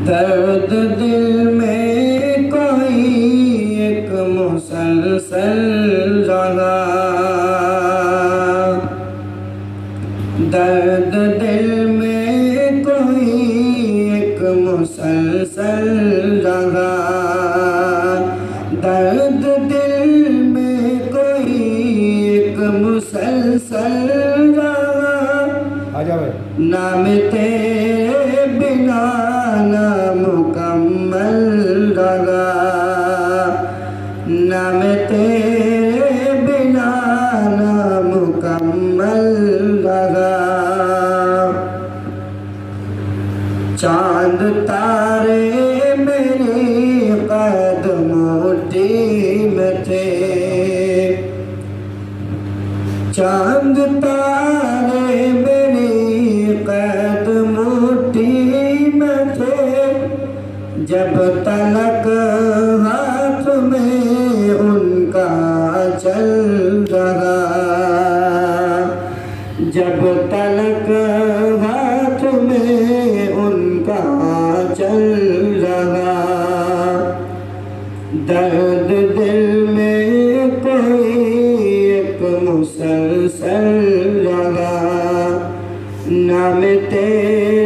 दर्द दिल में कोई एक मुसलसल रहा, दर्द दिल में कोई एक मुसलसल रहा, दर्द दिल में कोई एक मुसलसल रहा। नाम तेरे बिना ना मुकम्मल रहा, नाम तेरे बिना ना मुकम्मल रहा। चांद तारे मेरी कद मुट्ठी में थे, चांद तारे मेरी कद मुट्ठी में थे। जब तलक हाथ में उनका चल रहा, जब तलक हाथ में उनका चल रहा। दर्द दिल में कोई एक मुसलसल रहा, नाम तेरे